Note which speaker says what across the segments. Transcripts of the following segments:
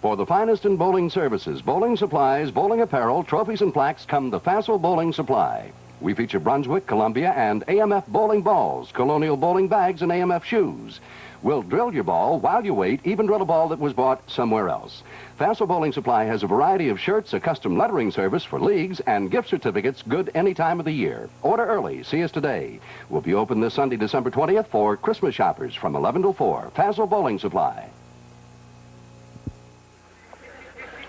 Speaker 1: For the finest in bowling services, bowling supplies, bowling apparel, trophies, and plaques come to Fassel Bowling Supply. We feature Brunswick, Columbia, and AMF bowling balls, Colonial bowling bags, and AMF shoes. We'll drill your ball while you wait, even drill a ball that was bought somewhere else. Fassel Bowling Supply has a variety of shirts, a custom lettering service for leagues, and gift certificates good any time of the year. Order early. See us today. We'll be open this Sunday, December 20th for Christmas shoppers from 11 till 4. Fassel Bowling Supply.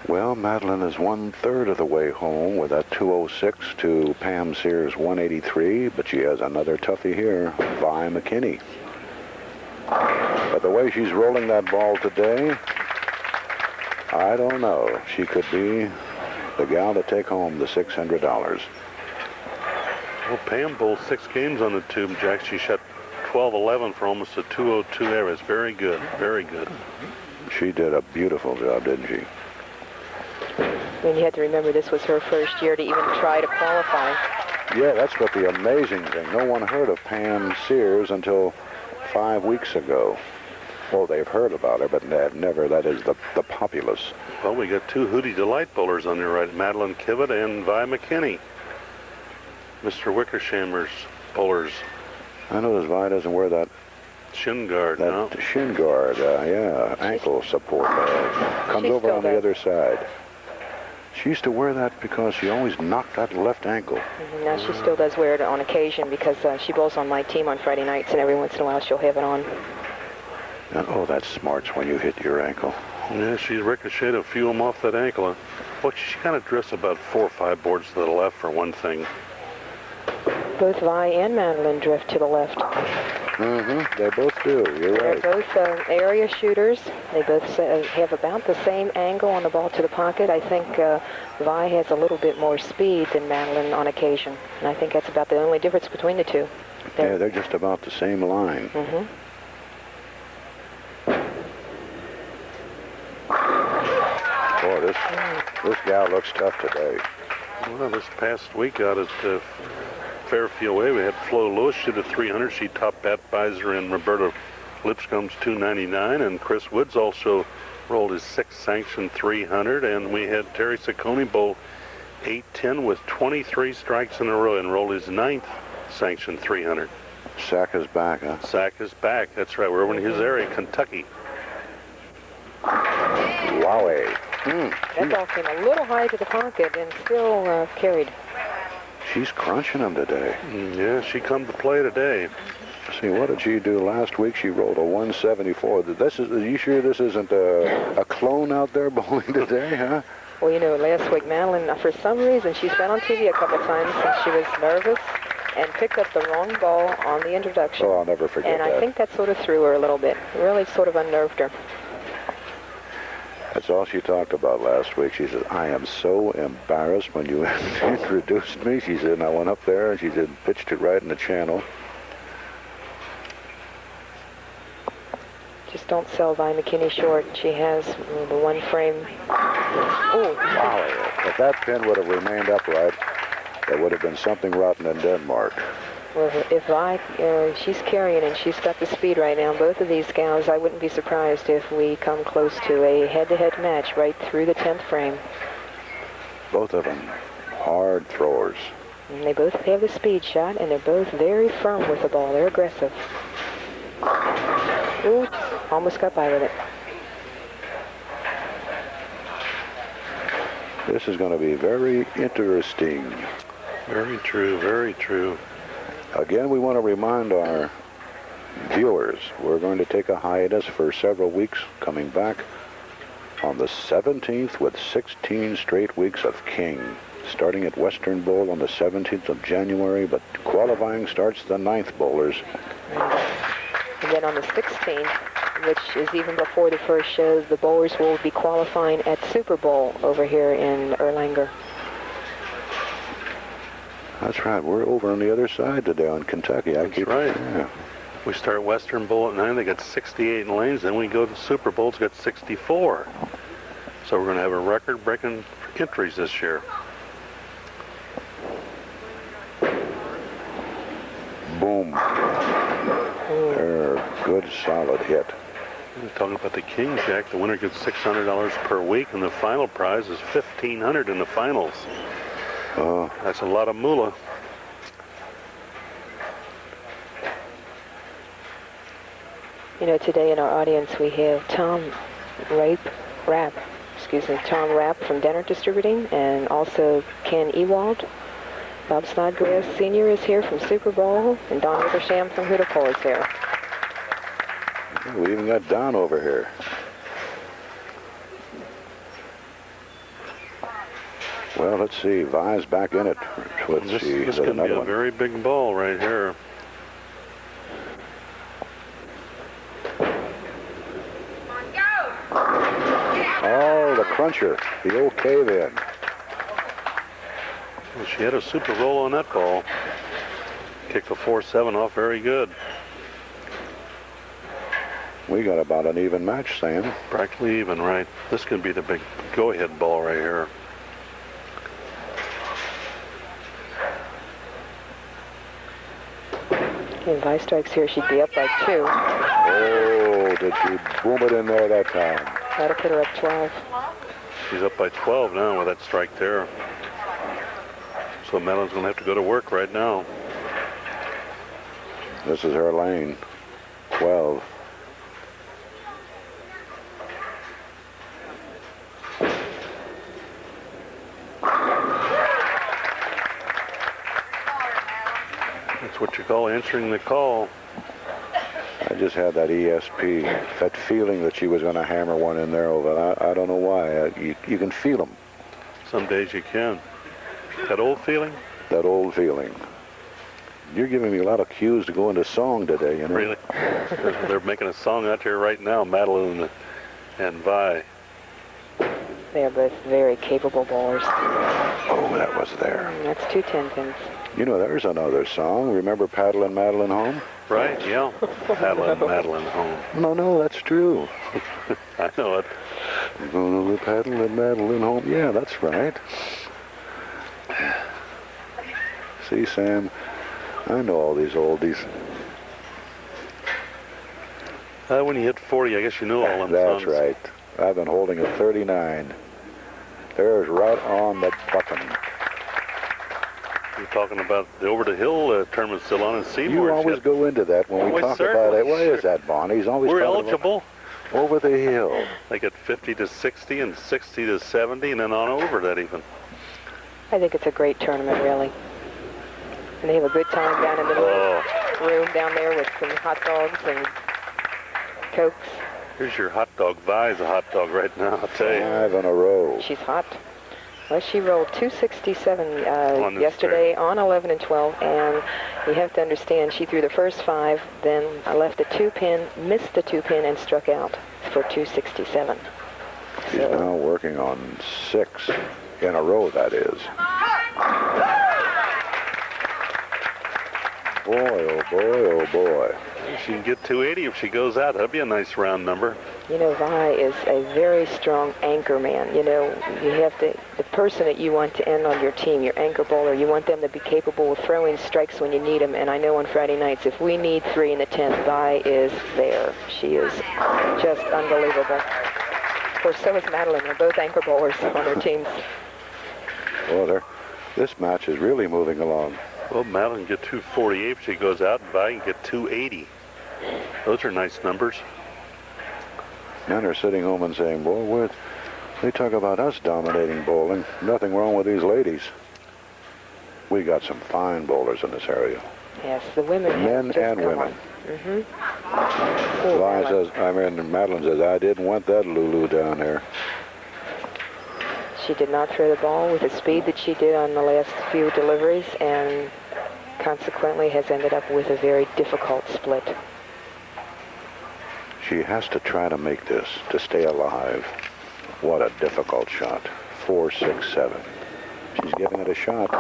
Speaker 2: Well, Madeline is 1/3 of the way home with that 206 to Pam Sears 183, but she has another toughie here, Vi McKinney. But the way she's rolling that ball today, I don't know. She could be the gal to take home the $600.
Speaker 3: Well, Pam bowled 6 games on the tube, Jack. She shot 12-11 for almost a 202 average. Very good, very good.
Speaker 2: She did a beautiful job, didn't she?
Speaker 4: And you have to remember this was her first year to even try to qualify.
Speaker 2: Yeah, that's what the amazing thing. No one heard of Pam Sears until 5 weeks ago. Well, they've heard about her, but never, that is the populace.
Speaker 3: Well, we got 2 Hudy Delight bowlers on there, right? Madeline Kivett and Vi McKinney. Mr. Wickershammer's bowlers.
Speaker 2: I notice Vi doesn't wear that
Speaker 3: shin guard,
Speaker 2: no? Shin guard, yeah, ankle support. Comes over on the other side. She used to wear that because she always knocked that left ankle.
Speaker 4: Now she still does wear it on occasion because she bowls on my team on Friday nights, and every once in a while she'll have it on.
Speaker 2: And, oh, that smarts when you hit your ankle.
Speaker 3: Yeah, she ricocheted a few of them off that ankle. But she kind of drifts about 4 or 5 boards to the left for one thing.
Speaker 4: Both Vi and Madeline drift to the left.
Speaker 2: Mm-hmm. They both do. You're right.
Speaker 4: They're both area shooters. They both have about the same angle on the ball to the pocket. I think Vi has a little bit more speed than Madeline on occasion. And I think that's about the only difference between the two.
Speaker 2: Yeah, they're just about the same line.
Speaker 4: Mm-hmm.
Speaker 2: Boy, this gal looks tough today.
Speaker 3: Well, this past week out at Fairfield Way, we had Flo Lewis shoot a 300. She topped Bat Beiser and Roberta Lipscomb's 299, and Chris Woods also rolled his 6th sanctioned 300, and we had Terry Ciccone bowl 810 with 23 strikes in a row and rolled his 9th sanctioned 300.
Speaker 2: Sack is back, huh?
Speaker 3: Sack is back. That's right. We're over in his area, Kentucky.
Speaker 2: Wowie.
Speaker 4: That ball came a little high to the pocket and still carried.
Speaker 2: She's crunching them today.
Speaker 3: Yeah, she come to play today.
Speaker 2: See, what did she do last week? She rolled a 174. Are you sure this isn't a clone out there bowling today, huh?
Speaker 4: Well, you know, last week, Madeline, for some reason, she's been on TV a couple times and she was nervous and picked up the wrong ball on the introduction.
Speaker 2: Oh, I'll never forget that.
Speaker 4: And I think that sort of threw her a little bit. Really sort of unnerved her.
Speaker 2: That's all she talked about last week. She said, I am so embarrassed when you introduced me. She said, and I went up there and she said, pitched it right in the channel.
Speaker 4: Just don't sell Vi McKinney short. She has the one frame. Oh,
Speaker 2: wow. If that pin would have remained upright, there would have been something rotten in Denmark.
Speaker 4: Well, if Vi, she's carrying and she's got the speed right now. Both of these gals, I wouldn't be surprised if we come close to a head-to-head match right through the 10th frame.
Speaker 2: Both of them hard throwers.
Speaker 4: And they both have the speed shot, and they're both very firm with the ball. They're aggressive. Ooh, almost got by with it.
Speaker 2: This is going to be very interesting.
Speaker 3: Very true, very true.
Speaker 2: Again, we want to remind our viewers we're going to take a hiatus for several weeks, coming back on the 17th with 16 straight weeks of King, starting at Western Bowl on the 17th of January, but qualifying starts the 9th bowlers.
Speaker 4: And then on the 16th, which is even before the first show, the bowlers will be qualifying at Super Bowl over here in Erlanger.
Speaker 2: That's right. We're over on the other side today on Kentucky.
Speaker 3: That's right. Yeah. We start Western Bowl at 9. They got 68 lanes. Then we go to Super Bowl's got 64. So we're going to have a record-breaking entries this year.
Speaker 2: Boom. There, good solid hit.
Speaker 3: We're talking about the King Jack. The winner gets $600 per week, and the final prize is $1,500 in the finals. That's a lot of moolah.
Speaker 4: You know, today in our audience we have Tom Rapp from Denner Distributing, and also Ken Ewald. Bob Snodgrass Sr. is here from Super Bowl, and Don Withersham from Hudy is here.
Speaker 2: We even got Don over here. Well, let's see. Vi's back in it.
Speaker 3: This could be a very big ball right here.
Speaker 2: Oh, the cruncher. The old cave-in.
Speaker 3: Well, she had a super roll on that ball. Kicked the 4-7 off very good.
Speaker 2: We got about an even match, Sam.
Speaker 3: Practically even, right? This could be the big go-ahead ball right here.
Speaker 4: If Vi strikes here, she'd be up by 2.
Speaker 2: Oh, did she boom it in there that time?
Speaker 4: That'll put her up 12.
Speaker 3: She's up by 12 now with that strike there. So Madeline's going to have to go to work right now.
Speaker 2: This is her lane. 12.
Speaker 3: That's what you call answering the call.
Speaker 2: I just had that ESP, that feeling that she was going to hammer one in there over. I don't know why. You can feel them.
Speaker 3: Some days you can. That old feeling?
Speaker 2: That old feeling. You're giving me a lot of cues to go into song today, you know.
Speaker 3: Really? They're making a song out here right now, Madeline and Vi.
Speaker 4: They are both very capable bowlers.
Speaker 2: Oh, that was there.
Speaker 4: That's 2 10-pins.
Speaker 2: You know, there's another song. Remember Paddlin' Madeline Home?
Speaker 3: Right, yeah. Paddlin' Madeline Home.
Speaker 2: No, that's true.
Speaker 3: I know it.
Speaker 2: Paddlin' Madeline Home. Yeah, that's right. See, Sam, I know all these oldies.
Speaker 3: When you hit 40, I guess you know all them
Speaker 2: That's
Speaker 3: songs.
Speaker 2: right. I've been holding a 39. There's right on the button.
Speaker 3: You're talking about the Over the Hill tournament still on in Seymour.
Speaker 2: You always go into that when we talk about it. Why is that, Bonnie? He's always
Speaker 3: We're
Speaker 2: talking
Speaker 3: eligible.
Speaker 2: About over the hill.
Speaker 3: They get 50 to 60 and 60 to 70 and then on over that even.
Speaker 4: I think it's a great tournament, really. And they have a good time down in the room down there with some hot dogs and Cokes.
Speaker 3: Here's your hot dog. Vi's a hot dog right now, I'll tell you.
Speaker 2: 5 in a row.
Speaker 4: She's hot. Well, she rolled 267 yesterday
Speaker 3: tray.
Speaker 4: on 11 and 12, and you have to understand she threw the first 5, then left the 2-pin, missed the 2-pin, and struck out for 267.
Speaker 2: She's now working on 6 in a row, that is. Boy, oh boy, oh boy.
Speaker 3: She can get 280 if she goes out. That'd be a nice round number.
Speaker 4: You know, Vi is a very strong anchor man. You know, you have to, the person that you want to end on your team, your anchor bowler, you want them to be capable of throwing strikes when you need them. And I know on Friday nights, if we need 3 in the 10th, Vi is there. She is just unbelievable. Of course, so is Madeline. They're both anchor bowlers on their teams.
Speaker 2: Well, this match is really moving along.
Speaker 3: Well, Madeline can get 248 if she goes out, and Vi can get 280. Those are nice numbers.
Speaker 2: Men are sitting home and saying, boy, they talk about us dominating bowling. Nothing wrong with these ladies. We got some fine bowlers in this area.
Speaker 4: Yes, the women.
Speaker 2: Men and women.
Speaker 4: Mm-hmm.
Speaker 2: Madeline says, I didn't want that Lulu down here.
Speaker 4: She did not throw the ball with the speed that she did on the last few deliveries, and consequently has ended up with a very difficult split.
Speaker 2: She has to try to make this to stay alive. What a difficult shot. 4, 6, 7. She's giving it a shot.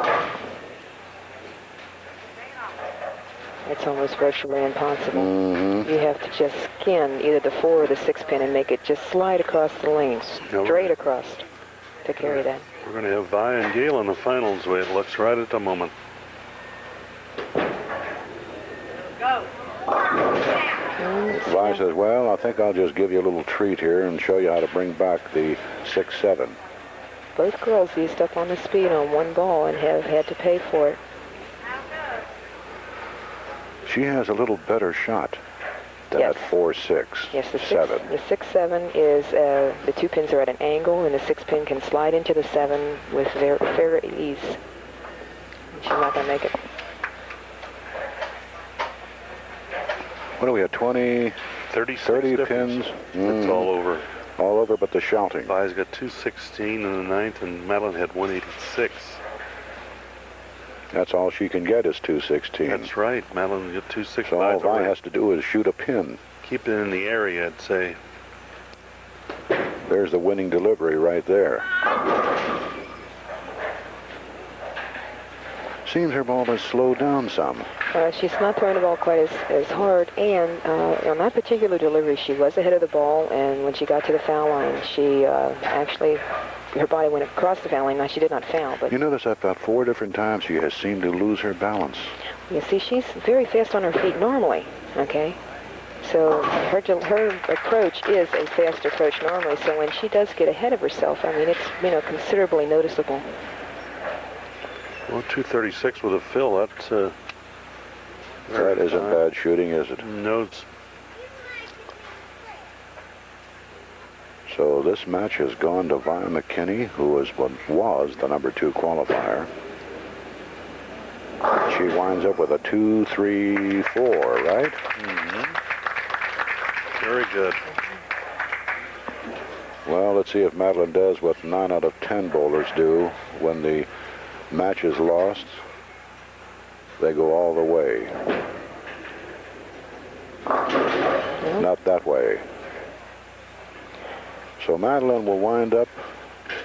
Speaker 4: It's almost virtually impossible.
Speaker 2: Mm-hmm.
Speaker 4: You have to just skin either the 4 or the 6-pin and make it just slide across the lane, straight across to carry that.
Speaker 3: We're going to have Vi and Gail in the finals, the way it looks right at the moment.
Speaker 2: Vi He says, well, I think I'll just give you a little treat here and show you how to bring back the 6-7.
Speaker 4: Both girls used up on the speed on one ball and have had to pay for it.
Speaker 2: She has a little better shot than
Speaker 4: Yes.
Speaker 2: at 4-6,
Speaker 4: Yes, the
Speaker 2: 7.
Speaker 4: 6-7 is, the 2 pins are at an angle, and the 6 pin can slide into the 7 with fair ease. She's not going to make it.
Speaker 2: What do we have, 20, 30 pins?
Speaker 3: It's all over.
Speaker 2: All over but the shouting.
Speaker 3: Vi's got 216 in the 9th, and Madeline had 186.
Speaker 2: That's all she can get is 216.
Speaker 3: That's right. Madeline got 265.
Speaker 2: So all Vi has to do is shoot a pin.
Speaker 3: Keep it in the area, I'd say.
Speaker 2: There's the winning delivery right there. Seems her ball has slowed down some.
Speaker 4: She's not throwing the ball quite as hard, and on that particular delivery, she was ahead of the ball, and when she got to the foul line, she actually, her body went across the foul line. Now, she did not foul, but...
Speaker 2: You notice about 4 different times she has seemed to lose her balance.
Speaker 4: You see, she's very fast on her feet normally, okay? So her approach is a fast approach normally, so when she does get ahead of herself, I mean, it's, considerably noticeable.
Speaker 3: Well, 236 with a fill, that's...
Speaker 2: That isn't bad shooting, is it?
Speaker 3: No.
Speaker 2: So this match has gone to Vi McKinney, who was the number 2 qualifier. She winds up with a 2-3-4, right?
Speaker 3: Mm-hmm. Very good.
Speaker 2: Well, let's see if Madeline does what 9 out of 10 bowlers do when the match is lost. They go all the way. Not that way. So Madeline will wind up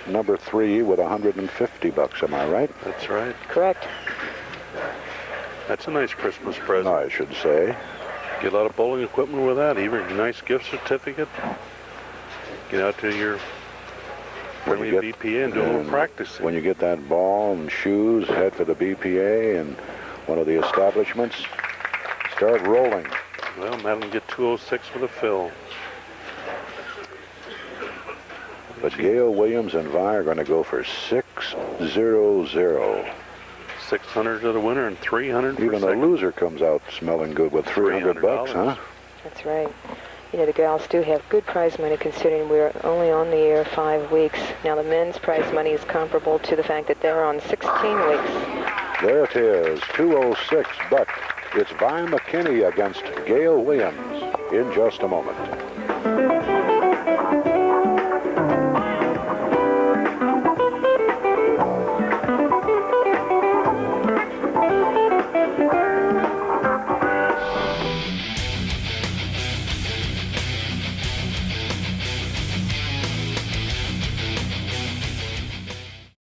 Speaker 2: number 3 with $150, am I right?
Speaker 3: That's right.
Speaker 4: Correct.
Speaker 3: That's a nice Christmas present.
Speaker 2: I should say.
Speaker 3: Get a lot of bowling equipment with that, even a nice gift certificate. Get out to your friendly BPA and do a little practicing.
Speaker 2: When you get that ball and shoes, head for the BPA and one of the establishments, start rolling.
Speaker 3: Well, Madeline get 206 for the fill.
Speaker 2: But Gail Williams and Vi are going to go for 600.
Speaker 3: 600 to the winner and 300 for
Speaker 2: Even the
Speaker 3: second.
Speaker 2: loser comes out smelling good with $300, huh?
Speaker 4: That's right. The gals do have good prize money considering we're only on the air 5 weeks. Now, the men's prize money is comparable to the fact that they're on 16 weeks.
Speaker 2: There it is, 206, but it's Vi McKinney against Gail Williams in just a moment.